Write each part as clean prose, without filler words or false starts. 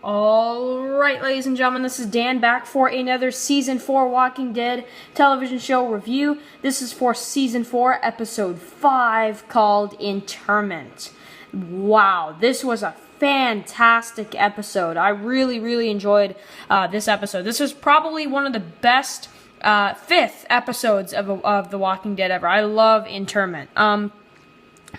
Alright, ladies and gentlemen, this is Dan back for another Season 4 Walking Dead television show review. This is for Season 4, Episode 5, called Internment. Wow, this was a fantastic episode. I really enjoyed this episode. This was probably one of the best fifth episodes of The Walking Dead ever. I love Internment.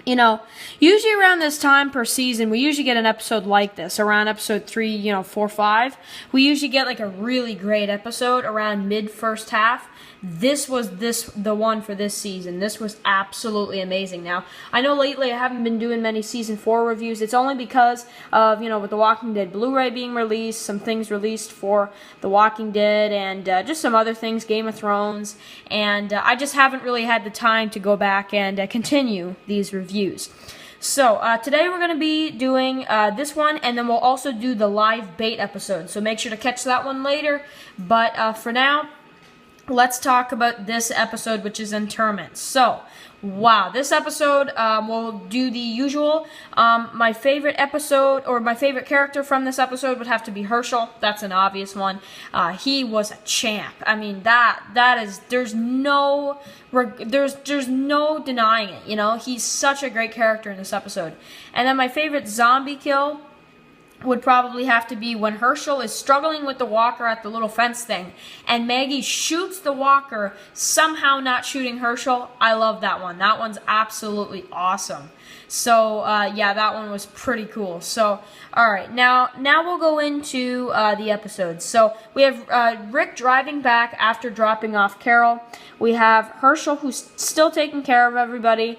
You know, usually around this time per season, we usually get an episode like this. Around episode 3, 4, 5, we usually get like a really great episode around mid-first half. This was the one for this season. This was absolutely amazing. Now, I know lately I haven't been doing many Season 4 reviews. It's only because of, with The Walking Dead Blu-ray being released, some things released for The Walking Dead, and just some other things, Game of Thrones, and I just haven't really had the time to go back and continue these reviews. So, today we're going to be doing this one, and then we'll also do the live bait episode, so make sure to catch that one later, but for now, let's talk about this episode, which is Internment. So, wow, this episode, we'll do the usual. My favorite episode, or my favorite character from this episode would have to be Herschel. That's an obvious one. He was a champ. I mean, that is, there's no denying it, He's such a great character in this episode. And then my favorite zombie kill would probably have to be when Herschel is struggling with the walker at the little fence thing, and Maggie shoots the walker, somehow not shooting Herschel. I love that one. That one's absolutely awesome. So, yeah, that one was pretty cool. So, alright, now we'll go into the episode. So, we have Rick driving back after dropping off Carol. We have Herschel, who's still taking care of everybody.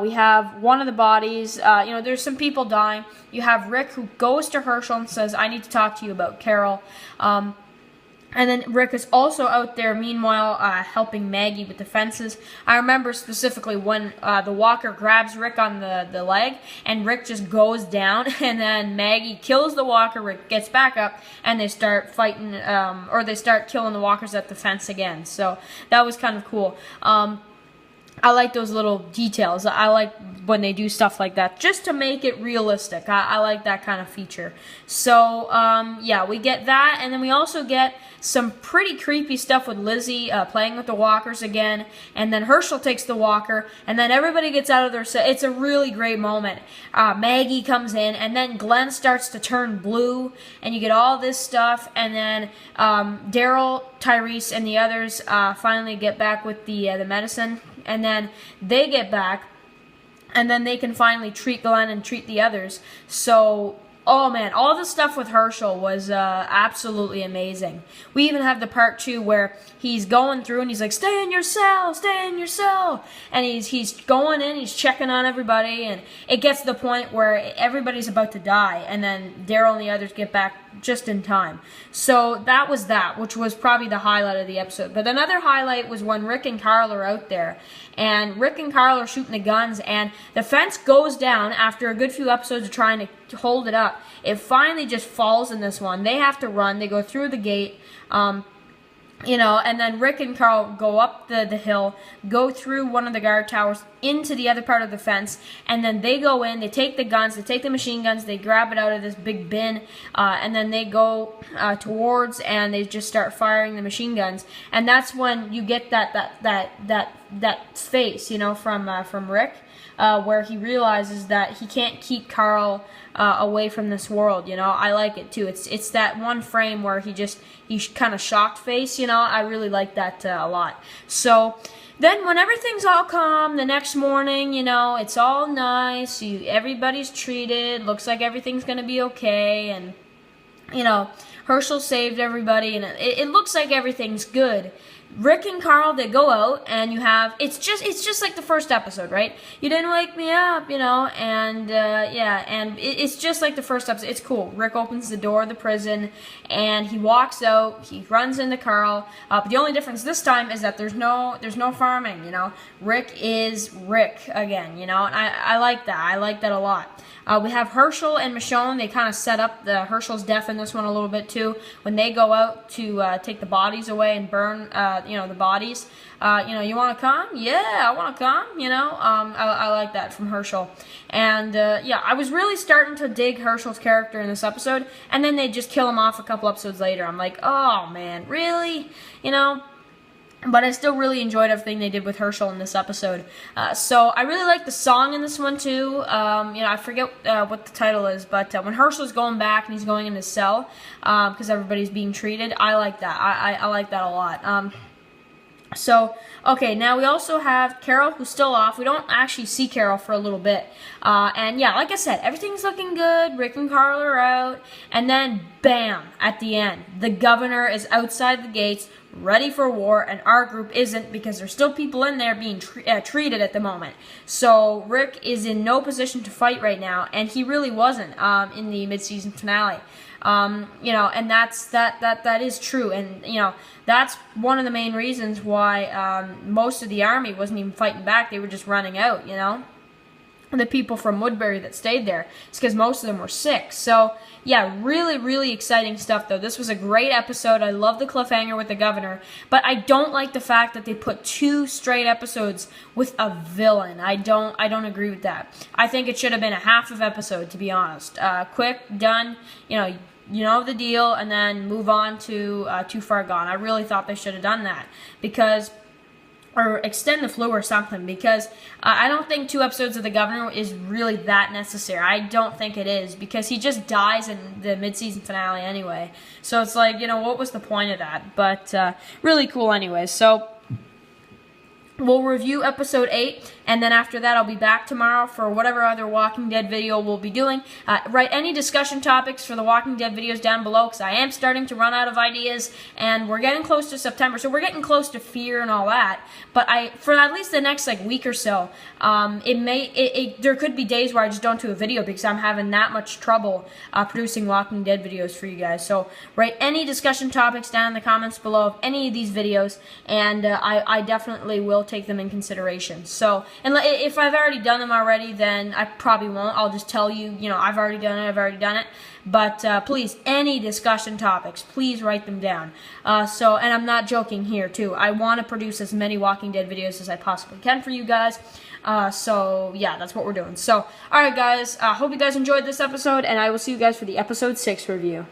We have one of the bodies. There's some people dying. You have Rick, who goes to Herschel and says, I need to talk to you about Carol. And then Rick is also out there, meanwhile, helping Maggie with the fences. I remember specifically when the walker grabs Rick on the leg, and Rick just goes down, and then Maggie kills the walker, Rick gets back up, and they start fighting, or they start killing the walkers at the fence again. So that was kind of cool. I like those little details. I like when they do stuff like that, just to make it realistic. I like that kind of feature. So, yeah, we get that, and then we also get some pretty creepy stuff with Lizzie playing with the walkers again, and then Herschel takes the walker, and then everybody gets out of their set. It's a really great moment. Maggie comes in, and then Glenn starts to turn blue, and you get all this stuff, and then Daryl, Tyrese, and the others finally get back with the medicine, and then they get back, and then they can finally treat Glenn and treat the others. So, oh man, all the stuff with Herschel was absolutely amazing. We even have the part 2 where he's going through and he's like, stay in your cell, and he's going in, he's checking on everybody, and it gets to the point where everybody's about to die, and then Daryl and the others get back just in time. So that was that, which was probably the highlight of the episode. But another highlight was when Rick and Carl are out there, and Rick and Carl are shooting the guns, and the fence goes down after a good few episodes of trying to hold it up. It finally just falls in this one. They have to run. They go through the gate. And then Rick and Carl go up the hill, go through one of the guard towers into the other part of the fence, and then they go in, they take the guns, they take the machine guns, they grab it out of this big bin, and then they go towards, and they just start firing the machine guns, and that's when you get that face, from Rick, where he realizes that he can't keep Carl away from this world. I like it too. It's that one frame where he's kind of shocked face. I really like that a lot. So then when everything's all calm the next morning, it's all nice. Everybody's treated. Looks like everything's gonna be okay, and Herschel saved everybody, and it looks like everything's good. Rick and Carl, they go out, and you have, it's just like the first episode, right? You didn't wake me up, and yeah, and it's just like the first episode. It's cool. Rick opens the door of the prison, and he walks out, he runs into Carl, but the only difference this time is that there's no farming, Rick is Rick again, and I like that. I like that a lot. We have Herschel and Michonne. They kind of set up Herschel's death in this one a little bit too. When they go out to take the bodies away and burn the bodies. You want to come? Yeah, I want to come. I like that from Herschel. And yeah, I was really starting to dig Herschel's character in this episode, and then they just kill him off a couple episodes later. I'm like, oh man, really? But I still really enjoyed everything they did with Herschel in this episode. So I really like the song in this one too. I forget what the title is, but when Herschel's going back and he's going in his cell because everybody's being treated, I like that. I like that a lot. So, okay, now we also have Carol, who's still off. We don't actually see Carol for a little bit. And yeah, like I said, everything's looking good. Rick and Carl are out. And then, bam, at the end, the governor is outside the gates, ready for war, and our group isn't because there's still people in there being treated at the moment. So Rick is in no position to fight right now, and he really wasn't in the mid-season finale. And that is true, and that's one of the main reasons why most of the army wasn't even fighting back. They were just running out. The people from Woodbury that stayed there. It's because most of them were sick. So, yeah, really, really exciting stuff, though. This was a great episode. I love the cliffhanger with the governor. But I don't like the fact that they put 2 straight episodes with a villain. I don't agree with that. I think it should have been a half of episode, to be honest. Quick, done, you know the deal, and then move on to Too Far Gone. I really thought they should have done that. Or extend the flu or something, because I don't think 2 episodes of the governor is really that necessary. I don't think it is, because he just dies in the mid-season finale anyway. So it's like, what was the point of that? But really cool anyways. So we'll review episode 8, and then after that I'll be back tomorrow for whatever other Walking Dead video we'll be doing. Write any discussion topics for the Walking Dead videos down below, because I am starting to run out of ideas, and we're getting close to September, so we're getting close to Fear and all that. But for at least the next week or so, there could be days where I just don't do a video because I'm having that much trouble producing Walking Dead videos for you guys. So write any discussion topics down in the comments below of any of these videos, and I definitely will take them in consideration. So, and if I've already done them already, then I probably won't. I'll just tell you, I've already done it. But please, any discussion topics, please write them down. And I'm not joking here, too. I want to produce as many Walking Dead videos as I possibly can for you guys. So, yeah, that's what we're doing. So, alright, guys, hope you guys enjoyed this episode, and I will see you guys for the episode 6 review.